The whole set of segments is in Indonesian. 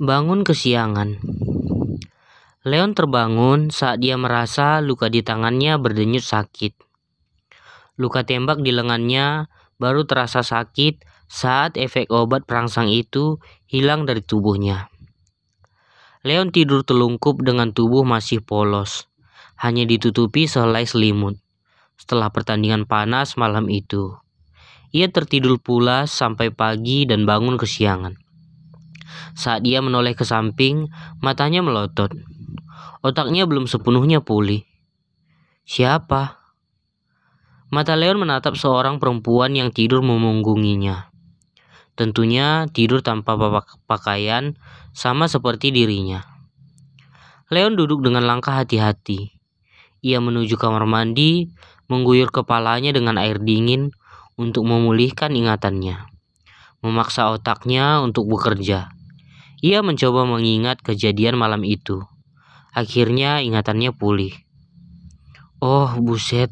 Bangun kesiangan. Leon terbangun saat dia merasa luka di tangannya berdenyut sakit. Luka tembak di lengannya baru terasa sakit saat efek obat perangsang itu hilang dari tubuhnya. Leon tidur telungkup dengan tubuh masih polos, hanya ditutupi sehelai selimut. Setelah pertandingan panas malam itu, ia tertidur pulas sampai pagi dan bangun kesiangan. Saat dia menoleh ke samping, matanya melotot. Otaknya belum sepenuhnya pulih. Siapa? Mata Leon menatap seorang perempuan yang tidur memunggunginya. Tentunya tidur tanpa pakaian, sama seperti dirinya. Leon duduk dengan langkah hati-hati. Ia menuju kamar mandi, mengguyur kepalanya dengan air dingin untuk memulihkan ingatannya. Memaksa otaknya untuk bekerja. Ia mencoba mengingat kejadian malam itu. Akhirnya ingatannya pulih. Oh buset,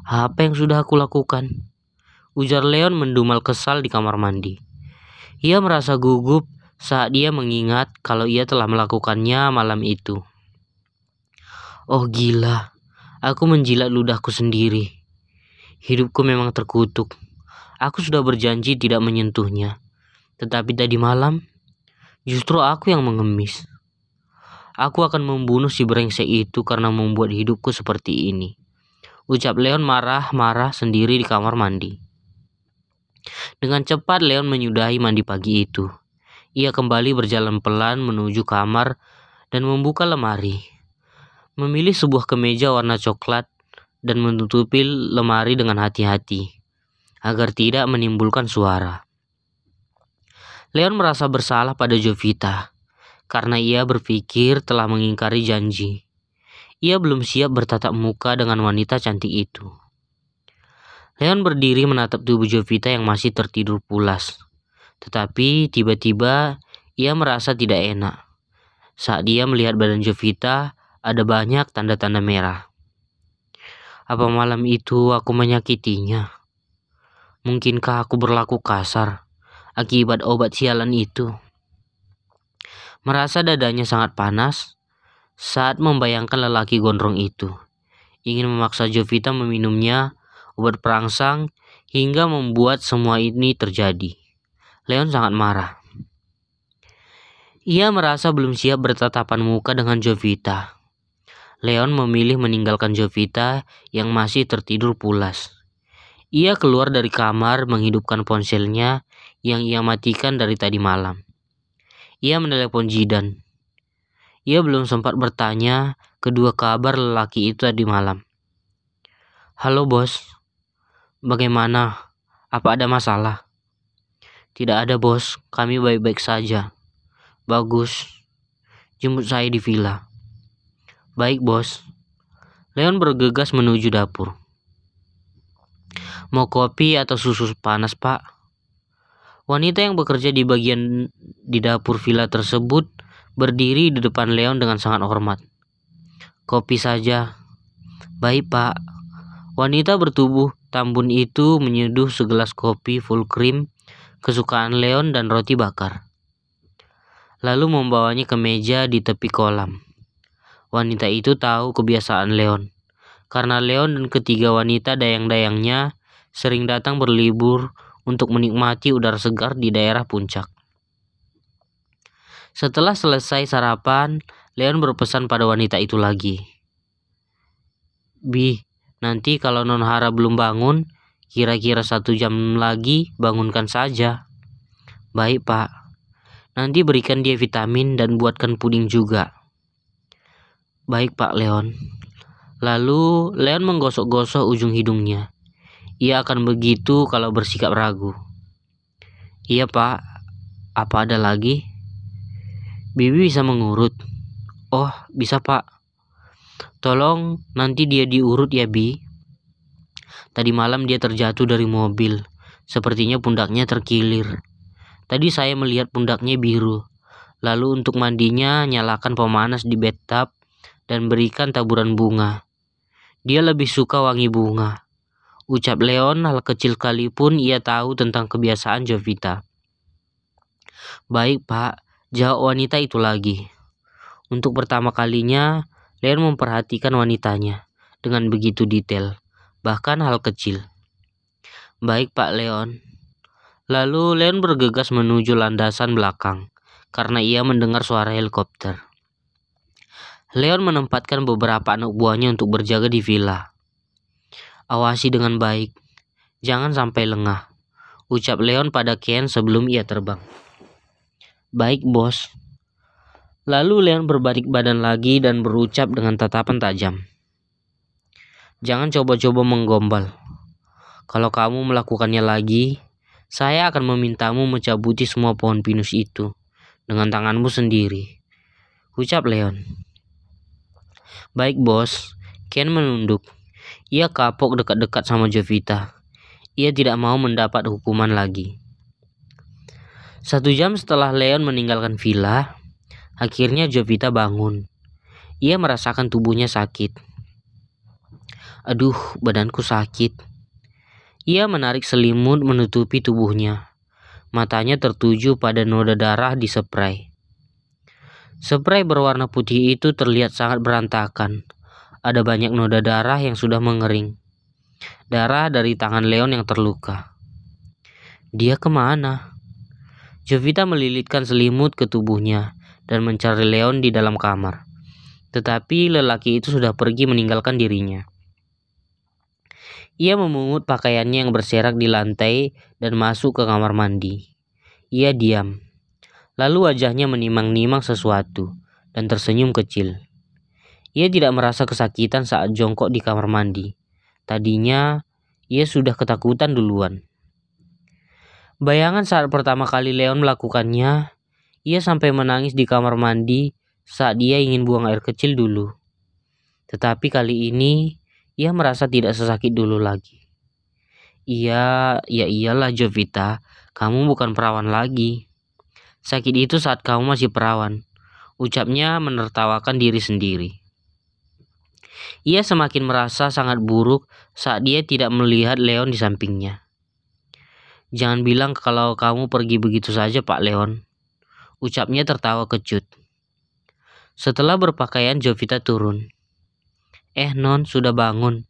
apa yang sudah aku lakukan? Ujar Leon mendumal kesal di kamar mandi. Ia merasa gugup saat dia mengingat kalau ia telah melakukannya malam itu. Oh gila, aku menjilat ludahku sendiri. Hidupku memang terkutuk. Aku sudah berjanji tidak menyentuhnya. Tetapi tadi malam, justru aku yang mengemis. Aku akan membunuh si brengsek itu karena membuat hidupku seperti ini. Ucap Leon marah-marah sendiri di kamar mandi. Dengan cepat Leon menyudahi mandi pagi itu. Ia kembali berjalan pelan menuju kamar dan membuka lemari. Memilih sebuah kemeja warna coklat dan menutupi lemari dengan hati-hati agar tidak menimbulkan suara. Leon merasa bersalah pada Jovita karena ia berpikir telah mengingkari janji. Ia belum siap bertatap muka dengan wanita cantik itu. Leon berdiri menatap tubuh Jovita yang masih tertidur pulas. Tetapi tiba-tiba ia merasa tidak enak. Saat dia melihat badan Jovita, ada banyak tanda-tanda merah. Apa malam itu aku menyakitinya? Mungkinkah aku berlaku kasar akibat obat sialan itu? Merasa dadanya sangat panas saat membayangkan lelaki gondrong itu. Ingin memaksa Jovita meminumnya obat perangsang hingga membuat semua ini terjadi. Leon sangat marah. Ia merasa belum siap bertatapan muka dengan Jovita. Leon memilih meninggalkan Jovita yang masih tertidur pulas. Ia keluar dari kamar menghidupkan ponselnya yang ia matikan dari tadi malam. Ia menelepon Jidan. Ia belum sempat bertanya kedua kabar lelaki itu tadi malam. Halo bos, bagaimana? Apa ada masalah? Tidak ada bos, kami baik-baik saja. Bagus, jemput saya di villa. Baik bos. Leon bergegas menuju dapur. Mau kopi atau susu panas pak? Wanita yang bekerja di bagian di dapur villa tersebut berdiri di depan Leon dengan sangat hormat. Kopi saja. Baik pak. Wanita bertubuh tambun itu menyeduh segelas kopi full cream kesukaan Leon dan roti bakar. Lalu membawanya ke meja di tepi kolam. Wanita itu tahu kebiasaan Leon. Karena Leon dan ketiga wanita dayang-dayangnya sering datang berlibur untuk menikmati udara segar di daerah puncak. Setelah selesai sarapan, Leon berpesan pada wanita itu lagi. Bi, nanti kalau Nonhara belum bangun, kira-kira 1 jam lagi bangunkan saja. Baik pak, nanti berikan dia vitamin dan buatkan puding juga. Baik pak Leon. Lalu Leon menggosok-gosok ujung hidungnya. Ia akan begitu kalau bersikap ragu. Iya pak, apa ada lagi? Bibi bisa mengurut. Oh bisa pak. Tolong nanti dia diurut ya Bi. Tadi malam dia terjatuh dari mobil. Sepertinya pundaknya terkilir. Tadi saya melihat pundaknya biru. Lalu untuk mandinya nyalakan pemanas di bathtub dan berikan taburan bunga. Dia lebih suka wangi bunga. Ucap Leon hal kecil sekalipun ia tahu tentang kebiasaan Jovita. Baik pak, jawab wanita itu lagi. Untuk pertama kalinya, Leon memperhatikan wanitanya dengan begitu detail, bahkan hal kecil. Baik Pak Leon. Lalu Leon bergegas menuju landasan belakang, karena ia mendengar suara helikopter. Leon menempatkan beberapa anak buahnya untuk berjaga di villa. Awasi dengan baik, jangan sampai lengah, ucap Leon pada Ken sebelum ia terbang. Baik bos. Lalu Leon berbalik badan lagi dan berucap dengan tatapan tajam. Jangan coba-coba menggombal. Kalau kamu melakukannya lagi, saya akan memintamu mencabuti semua pohon pinus itu dengan tanganmu sendiri, ucap Leon. Baik bos. Ken menunduk. Ia kapok dekat-dekat sama Jovita. Ia tidak mau mendapat hukuman lagi. 1 jam setelah Leon meninggalkan villa, akhirnya Jovita bangun. Ia merasakan tubuhnya sakit. Aduh, badanku sakit. Ia menarik selimut menutupi tubuhnya. Matanya tertuju pada noda darah di spray. Spray berwarna putih itu terlihat sangat berantakan. Ada banyak noda darah yang sudah mengering. Darah dari tangan Leon yang terluka. Dia kemana? Jovita melilitkan selimut ke tubuhnya dan mencari Leon di dalam kamar. Tetapi lelaki itu sudah pergi meninggalkan dirinya. Ia memungut pakaiannya yang berserak di lantai dan masuk ke kamar mandi. Ia diam. Lalu wajahnya menimang-nimang sesuatu dan tersenyum kecil. Ia tidak merasa kesakitan saat jongkok di kamar mandi. Tadinya, ia sudah ketakutan duluan. Bayangan saat pertama kali Leon melakukannya, ia sampai menangis di kamar mandi saat dia ingin buang air kecil dulu. Tetapi kali ini, ia merasa tidak sesakit dulu lagi. Ya iyalah Jovita, kamu bukan perawan lagi. Sakit itu saat kamu masih perawan, ucapnya menertawakan diri sendiri. Ia semakin merasa sangat buruk saat dia tidak melihat Leon di sampingnya. Jangan bilang kalau kamu pergi begitu saja Pak Leon, ucapnya tertawa kecut. Setelah berpakaian Jovita turun. Non sudah bangun.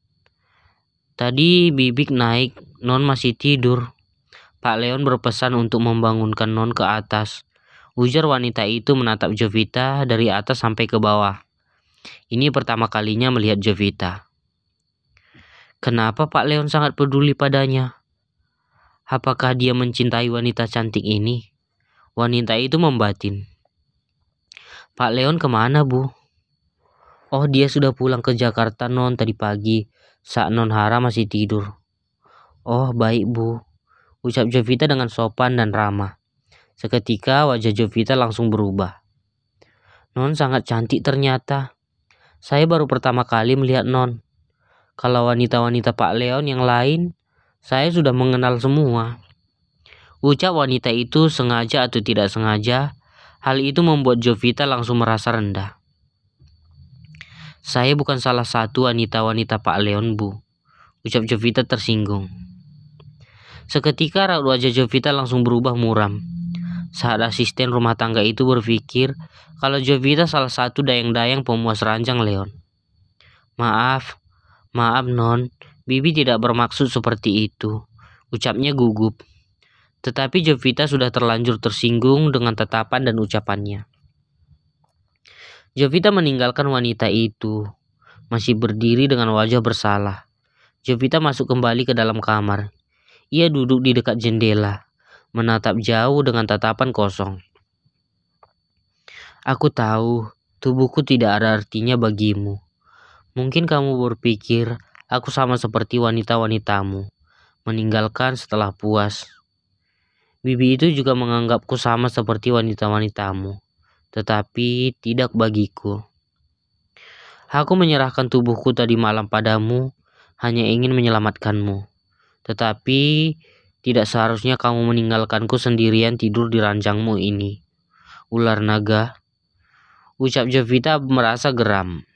Tadi Bibik naik, Non masih tidur. Pak Leon berpesan untuk membangunkan Non ke atas. Ujar wanita itu menatap Jovita dari atas sampai ke bawah. Ini pertama kalinya melihat Jovita. Kenapa Pak Leon sangat peduli padanya? Apakah dia mencintai wanita cantik ini? Wanita itu membatin. Pak Leon kemana Bu? Oh dia sudah pulang ke Jakarta Non tadi pagi saat Non Hara masih tidur. Oh baik Bu, ucap Jovita dengan sopan dan ramah. Seketika wajah Jovita langsung berubah. Non sangat cantik ternyata. Saya baru pertama kali melihat Non. Kalau wanita-wanita Pak Leon yang lain, saya sudah mengenal semua. Ucap wanita itu sengaja atau tidak sengaja, hal itu membuat Jovita langsung merasa rendah. Saya bukan salah satu wanita-wanita Pak Leon Bu, ucap Jovita tersinggung. Seketika raut wajah Jovita langsung berubah muram. Saat asisten rumah tangga itu berpikir kalau Jovita salah satu dayang-dayang pemuas ranjang Leon. Maaf Non, Bibi tidak bermaksud seperti itu, ucapnya gugup. Tetapi Jovita sudah terlanjur tersinggung dengan tatapan dan ucapannya. Jovita meninggalkan wanita itu, masih berdiri dengan wajah bersalah. Jovita masuk kembali ke dalam kamar. Ia duduk di dekat jendela, menatap jauh dengan tatapan kosong. Aku tahu, tubuhku tidak ada artinya bagimu. Mungkin kamu berpikir aku sama seperti wanita-wanitamu, meninggalkan setelah puas. Bibi itu juga menganggapku sama seperti wanita-wanitamu, tetapi tidak bagiku. Aku menyerahkan tubuhku tadi malam padamu, hanya ingin menyelamatkanmu. Tetapi tidak seharusnya kamu meninggalkanku sendirian tidur di ranjangmu ini. Ular naga, ucap Jovita merasa geram.